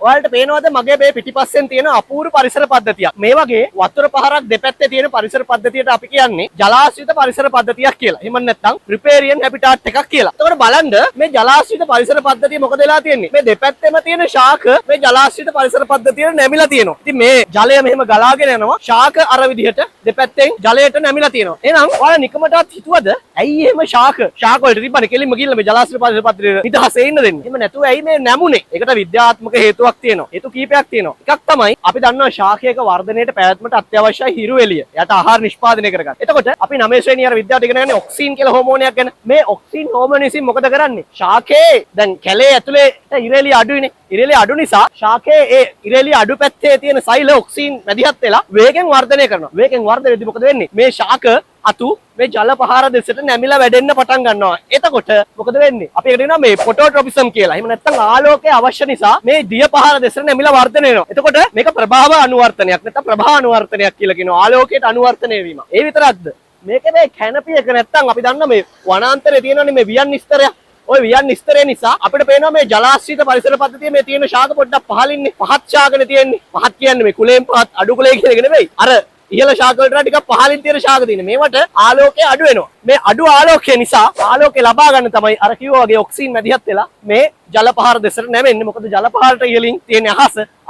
ඔයාලට පේනවද මගේ මේ පිටිපස්සෙන් තියෙන අපූර්ව පරිසර පද්ධතියක්. මේ වගේ වතුර පහරක් දෙපැත්තේ තියෙන පරිසර පද්ධතියට අපි කියන්නේ ජලාශ්‍රිත පරිසර පද්ධතියක් කියලා. එහෙම නැත්නම් රිපේරියන් හැබිටාට් එකක් කියලා. එතකොට බලන්න මේ ජලාශ්‍රිත පරිසර පද්ධතිය මොකද වෙලා තියෙන්නේ? මේ දෙපැත්තෙම තියෙන ශාක මේ ජලාශ්‍රිත පරිසර පද්ධතියට නැමිලා තියෙනවා. ඉතින් මේ ජලය මෙහෙම ගලාගෙන යනවා. ශාක අර විදිහට දෙපැත්තෙන් ජලයට නැමිලා තියෙනවා. එහෙනම් ඔයාලා නිකමටවත් හිතුවද ඇයි එහෙම ශාක වලට තිබ්බනේ කෙලින්ම ගිහිල්ලා මේ ජලාශ්‍රිත පරිසර පද්ධතියට නිදහසේ ඉන්න දෙන්නේ. එහෙම නැතුව ඇයි මේ නැමුනේ? ඒකට විද්‍යාත්මක හේතුවක් තියෙනවා. හේතු කීපයක් තියෙනවා. එකක් තමයි අපි දන්නවා ශාකයක වර්ධනයට පැවැත්මට අත්‍යවශ්‍යයි හිරු එළිය. එයාට ආහාර නිෂ්පාදනය කරගන්න. එතකොට අපි 9 ශ්‍රේණිය අර විද්‍යාවට ඉගෙන ගන්නේ ඔක්සින් කියලා හෝමෝනයක් ගැන. මේ ඔක්සින් හෝමෝන විසින් මොකද කරන්නේ? ශාකයේ දැන් කැලේ ඇතුලේ හිරු එළිය අඩුයිනේ. හිරු එළිය අඩු නිසා ශාකයේ ඒ හිරු එළිය අඩු පැත්තේ තියෙන සෛල ඔක්සින් මැදිහත් වෙලා වේගෙන් වර්ධනය කරනවා. වේගෙන් වර්ධනයේදී මොකද වෙන්නේ? මේ ශාක අතු මේ ජල පහර දෙසට නැමිලා වැඩෙන්න පටන් ගන්නවා. එතකොට මොකද වෙන්නේ? අපි ඒකට කියනවා මේ ෆොටෝට්‍රොපිසම් කියලා. එහෙම නැත්නම් ආලෝකයේ අවශ්‍ය නිසා මේ දිය පහර දෙසට නැමිලා වර්ධනය වෙනවා. එතකොට මේක ප්‍රභාව අනුවර්තනයක් නැත්නම් ප්‍රභා අනුවර්තනයක් කියලා කියනවා. ආලෝකයට අනුවර්තනය වීම. ඒ විතරක්ද? මේකේ මේ කැනපි එක නැත්නම් අපි දන්න මේ වනාන්තරයේ තියෙනනේ මේ වියන් ස්තරය. ওই වියන් ස්තරය නිසා අපිට පේනවා මේ ජලාශ්‍රිත පරිසර පද්ධතියේ මේ තියෙන ශාක පොඩ්ඩක් පහළින්නේ. පහත් ශාකනේ තියෙන්නේ. පහත් කියන්නේ මේ කුලයෙන් පහත් අඩු කුලය කියන එක නෙවෙයි. අර ඉහළ ශාක වලට ටිකක් පහළින් තියෙන ශාක තියෙන. මේවට ආලෝකය අඩු වෙනවා. මේ අඩු ආලෝකය නිසා ආලෝකය ලබා ගන්න තමයි අර කිව්වා වගේ ඔක්සින් මැදිහත් වෙලා මේ ජල පහර දෙසට නැවෙන්නේ. මොකද ජල පහරට ඉහළින් තියෙන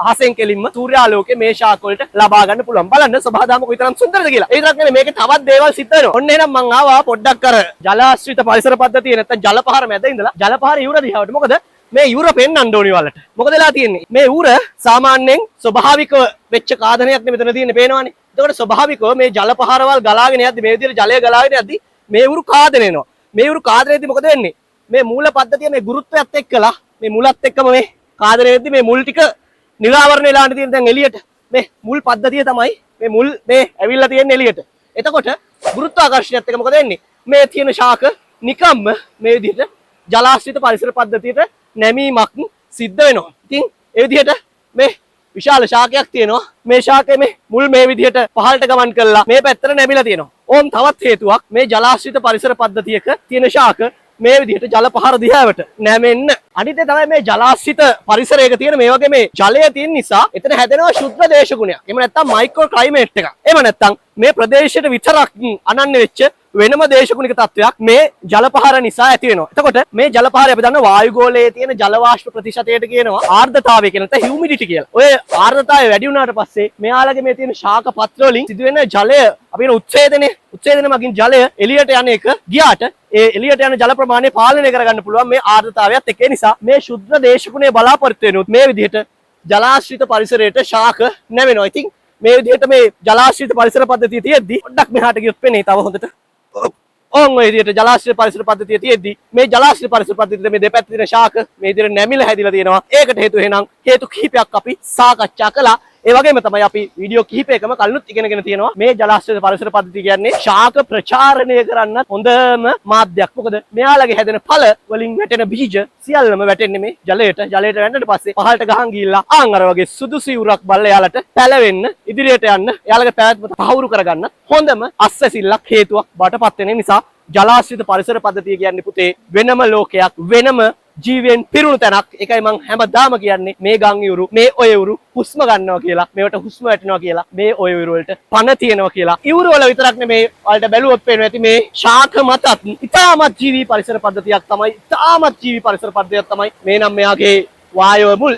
අහසෙන් කෙලින්ම සූර්යාලෝකය මේ ශාක වලට ලබා ගන්න පුළුවන්. බලන්න සබහාදාම කොයිතරම් සුන්දරද කියලා. ඒ විතරක් නෙමෙයි මේකේ තවත් දේවල් සිද්ධ වෙනවා. ඔන්න එහෙනම් මං ආවා පොඩ්ඩක් අර ජලාශ්‍රිත පරිසර පද්ධතිය නැත්නම් ජල පහර මැද ඉඳලා ජල පහර ඉවුර දිහාවට. මොකද මේ ඉවුර පෙන්වන්න ඕනි වලට. මොකද වෙලා තියෙන්නේ? මේ ඉවුර සාමාන්‍යයෙන් ස්වභාවිකව වෙච්ච කාදනයක් නේ මෙතන තියෙන්නේ පේනවනේ. එතකොට ස්වභාවිකව මේ ජල පහරවල් ගලාගෙන යද්දි මේ විදිහට ජලය ගලාගෙන යද්දි මේ ඉවුරු කාදන වෙනවා. මේ ඉවුරු කාදනයේදී මොකද වෙන්නේ? මේ මූල පද්ධතිය මේ ගුරුත්වයත් එක්කලා මේ මුලත් එක්කම මේ කාදනය වෙද්දි මේ මුල් ටික නිරාවරණය වෙලා තියෙන දැන් එළියට. මේ මුල් පද්ධතිය තමයි මේ මුල් මේ ඇවිල්ලා තියෙන එළියට. එතකොට ගුරුත්වාකර්ෂණයත් එක්ක මොකද වෙන්නේ? මේ තියෙන ශාක නිකම්ම මේ විදිහට ජලාශ්‍රිත පරිසර පද්ධතියට නැමීමක් සිද්ධ වෙනවා. ඉතින් ඒ විදිහට මේ විශාල ශාකයක් තියෙනවා. මේ ශාකයේ මේ මුල් මේ විදිහට පහළට ගමන් කළා මේ පැත්තට නැමිලා තියෙනවා. ඕම් තවත් හේතුවක් මේ ජලාශ්‍රිත පරිසර පද්ධතියක තියෙන ශාක මේ විදිහට ජල පහර දිහාවට නැමෙන්න. අනිත් ඒ තමයි මේ ජලාශ්‍රිත පරිසරයක තියෙන මේ වගේ මේ ජලය තියෙන නිසා එතන හැදෙනවා ශුද්ධ දේශගුණයක්. එහෙම නැත්නම් මයික්‍රෝ ක්ලයිමේට් එකක්. එහෙම නැත්නම් මේ ප්‍රදේශයට විතරක් අනන්‍ය වෙච්ච වෙනම දේශගුණික තත්වයක් මේ ජල පහර නිසා ඇති වෙනවා. එතකොට මේ ජල පහර අපි දන්නවා වායුගෝලයේ තියෙන ජල වාෂ්ප ප්‍රතිශතයට කියනවා ආර්ද්‍රතාවය කියලා. නැත්නම් හියුමිඩිටි කියලා. ඔය ආර්ද්‍රතාවය වැඩි වුණාට පස්සේ මෙයාලගේ මේ තියෙන ශාක පත්‍ර වලින් සිදුවෙන ජලය අපි කියන උච්ඡේදනය මගින් ජලය එළියට යන එක ගියාට ඒ එළියට යන ජල ප්‍රමාණය පාලනය කරගන්න පුළුවන් මේ ආර්ද්‍රතාවයත් එක්ක. ඒ නිසා මේ ශුද්ධ දේශගුණයේ බලාපොරොත්තු වෙනුත් මේ විදිහට ජලාශ්‍රිත පරිසරයට ශාක නැවෙනවා. ඉතින් මේ විදිහට මේ ජලාශ්‍රිත පරිසර පද්ධතිය තියෙද්දි පොඩ්ඩක් මෙහාට ගියොත් වෙන්නේ තව හොඳට. ඔය විදිහට ජලාශ්‍රිත පරිසර පද්ධතිය තියෙද්දි මේ ජලාශ්‍රිත පරිසර පද්ධතියේ මේ දෙපැත්තේ තියෙන ශාක මේ විදිහට නැමිලා හැදිලා තියෙනවා. ඒකට හේතුව එහෙනම් හේතු කිහිපයක් අපි සාකච්ඡා කළා. ඒ වගේම තමයි අපි වීඩියෝ කිහිපයකම කලිනුත් ඉගෙනගෙන තියෙනවා මේ ජලාශ්‍රිත පරිසර පද්ධතිය කියන්නේ ශාක ප්‍රචාරණය කරන්න හොඳම මාධ්‍යයක්. මොකද මෙයාලගේ හැදෙන ඵල වලින් වැටෙන බීජ සියල්ලම වැටෙන්නේ මේ ජලයට. ජලයට වැටෙන්නට පස්සේ පහළට ගහන් ගිහිල්ලා ආන් අර වගේ සුදුසු ඉවුරක් බලලා යාලට පැලවෙන්න ඉදිරියට යන්න යාලගේ පැවැත්ම තහවුරු කරගන්න හොඳම අස්වැසිල්ලක් හේතුවක් බාටපත් වෙන නිසා ජලාශ්‍රිත පරිසර පද්ධතිය කියන්නේ පුතේ වෙනම ලෝකයක්, වෙනම ජීවයෙන් පිරුණු තැනක්. ඒකයි මම හැමදාම කියන්නේ මේ ගම් ඉවුරු, මේ ඔය ඉවුරු හුස්ම ගන්නවා කියලා, මේවට හුස්ම වැටෙනවා කියලා, මේ ඔය ඉවුරු වලට පණ තියෙනවා කියලා. ඉවුරු වල විතරක් නෙමේ වලට බැලුවොත් පේනවා ඇති මේ ශාක මතත් ඉතාමත් ජීවී පරිසර පද්ධතියක් තමයි. ඉතාමත් ජීවී පරිසර පද්ධතියක් තමයි මේ නම් මෙයාගේ වායව මුල්.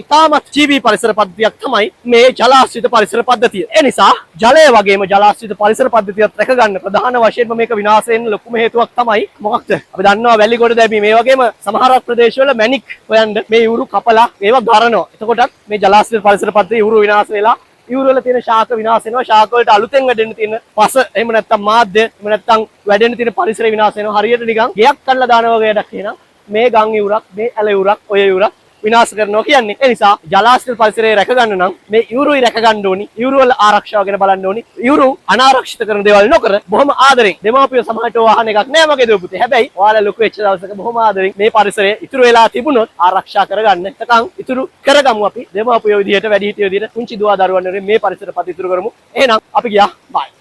ඉතාමත් ජීවී පරිසර පද්ධතියක් තමයි මේ ජලාශ්‍රිත පරිසර පද්ධතිය. ඒ නිසා ජලය වගේම ජලාශ්‍රිත පරිසර පද්ධතියත් රැක ගන්න ප්‍රධාන වශයෙන්ම මේක විනාශ වෙන්න ලොකුම හේතුවක් තමයි මොකක්ද? අපි දන්නවා වැලි ගොඩ දැමීම. මේ වගේම සමහර ප්‍රදේශවල මැණික් හොයන්න මේ ඉවුරු කපලා ඒවා ගරනවා. එතකොටත් මේ ජලාශ්‍රිත පරිසර පද්ධතිය ඉවුරු විනාශ වෙලා ඉවුරු වල තියෙන ශාක විනාශ වෙනවා. ශාක වලට අලුතෙන් වැඩෙන්න තියෙන පස එහෙම නැත්නම් මාධ්‍ය එහෙම නැත්නම් වැඩෙන්න තියෙන පරිසරය විනාශ වෙනවා. හරියට නිකන් ගෙයක් කඩලා දානවා වගේ වැඩක් කියනවා. මේ ගම් ඉවුරක්, මේ ඇල ඉවුරක්, ඔය ඉවුරක් විනාශ කරනවා කියන්නේ. ඒ නිසා ජලාශ්‍රිත පරිසරය රැක ගන්න නම් මේ ඉවුරුයි රැක ගන්න ඕනි. ඉවුරු වල ආරක්ෂාව ගැන බලන්න ඕනි. ඉවුරු අනාරක්ෂිත කරන දේවල් නොකර බොහොම ආදරෙන් දෙමාපියෝ සමහරට වහන එකක් නෑ මගේ දෝ පුතේ. හැබැයි ඔයාලා ලොකු වෙච්ච දවසක බොහොම ආදරෙන් මේ පරිසරය ඉතුරු වෙලා තිබුණොත් ආරක්ෂා කරගන්න. නැත්නම් ඉතුරු කරගමු අපි දෙමාපියෝ විදිහට වැඩිහිටියෝ විදිහට පුංචි දුවා දරුවන් මේ පරිසර පද්ධතිය ඉතුරු කරමු. එහෙනම් අපි ගියා. බයි.